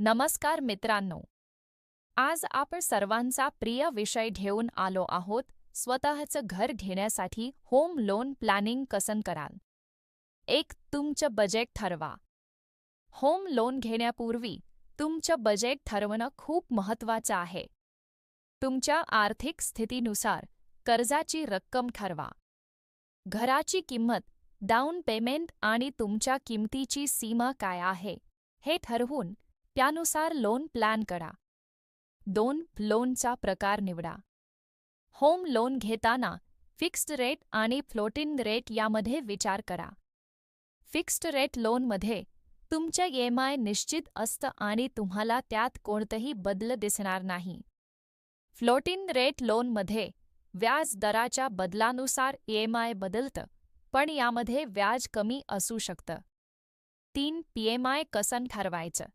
नमस्कार मित्रांनो, आज आपण सर्वांचा प्रिय विषय घेऊन आलो आहोत, स्वतःचं घर घेण्यासाठी होम लोन प्लॅनिंग कसं कराल. तुमचं बजेट ठरवा. होम लोन घेण्यापूर्वी तुमचं बजेट ठरवणं खूप महत्त्वाचं आहे. तुमच्या आर्थिक स्थितीनुसार कर्जाची रक्कम ठरवा. घराची किंमत, डाऊन पेमेंट आणि तुमच्या किमतीची सीमा काय आहे हे ठरवून त्यानुसार लोन प्लॅन करा. लोनचा प्रकार निवडा. होम लोन घेताना फिक्स्ड रेट आणि फ्लोटिंग रेट यामध्ये विचार करा. फिक्स्ड रेट लोनमध्ये तुमच्या EMI निश्चित असतं आणि तुम्हाला त्यात कोणताही बदल दिसणार नाही. फ्लोटिंग रेट लोनमध्ये व्याज दराच्या बदलानुसार EMI बदलतं, पण यामध्ये व्याज कमी असू शकतं. PMI कसं ठरवायचं.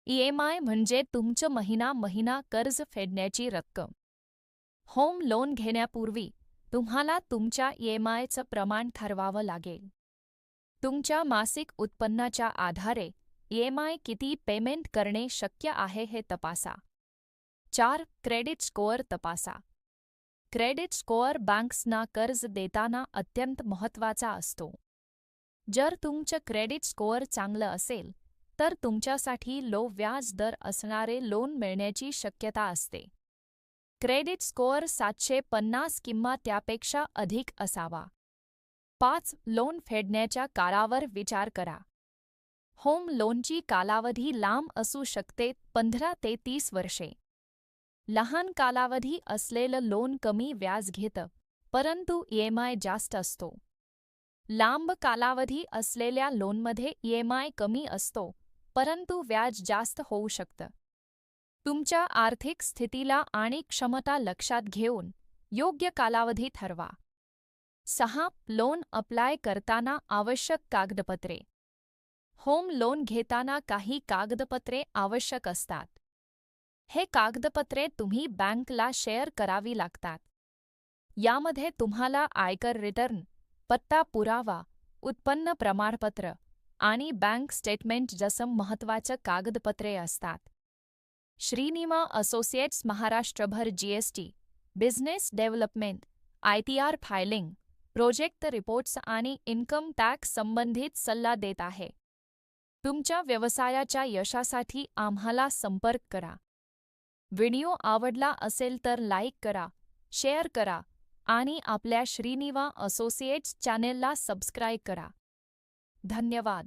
EMI म्हणजे तुमचं महिना कर्ज फेडण्याची रक्कम. होम लोन घेण्यापूर्वी तुम्हाला तुमच्या EMIचं प्रमाण ठरवावं लागेल. तुमच्या मासिक उत्पन्नाच्या आधारे EMI किती पेमेंट करणे शक्य आहे हे तपासा. क्रेडिट स्कोअर तपासा. क्रेडिट स्कोअर बँक्सना कर्ज देताना अत्यंत महत्त्वाचा असतो. जर तुमचं क्रेडिट स्कोअर चांगलं असेल तर तुमच्यासाठी लो व्याज दर असणारे लोन मिळण्याची शक्यता असते. क्रेडिट स्कोअर 750 किंवा त्यापेक्षा अधिक असावा. लोन फेडण्याच्या काळावर विचार करा. होम लोनची कालावधी लांब असू शकते, 15 ते 30 वर्षे. लहान कालावधी असलेलं लोन कमी व्याज घेतं, परंतु EMI जास्त असतो. लांब कालावधी असलेल्या लोनमध्ये EMI कमी असतो, परंतु व्याज जास्त होऊ शकतं. तुमच्या आर्थिक स्थितीला आणि क्षमता लक्षात घेऊन योग्य कालावधी ठरवा. लोन अप्लाय करताना आवश्यक कागदपत्रे. होम लोन घेताना काही कागदपत्रे आवश्यक असतात. हे कागदपत्रे तुम्ही बँकला शेअर करावी लागतात. यामध्ये तुम्हाला आयकर रिटर्न, पत्ता पुरावा, उत्पन्न प्रमाणपत्र आणि बँक स्टेटमेंट जसं महत्त्वाचं कागदपत्रे असतात. श्रीनिवा असोसिएट्स महाराष्ट्रभर GST, business development, ITR filing, project reports आणि इन्कम टॅक्स संबंधित सल्ला देत आहे. तुमच्या व्यवसायाच्या यशासाठी आम्हाला संपर्क करा. व्हिडिओ आवडला असेल तर लाईक करा, शेअर करा आणि आपल्या श्रीनिवा असोसिएट्स चॅनेलला सबस्क्राईब करा. धन्यवाद.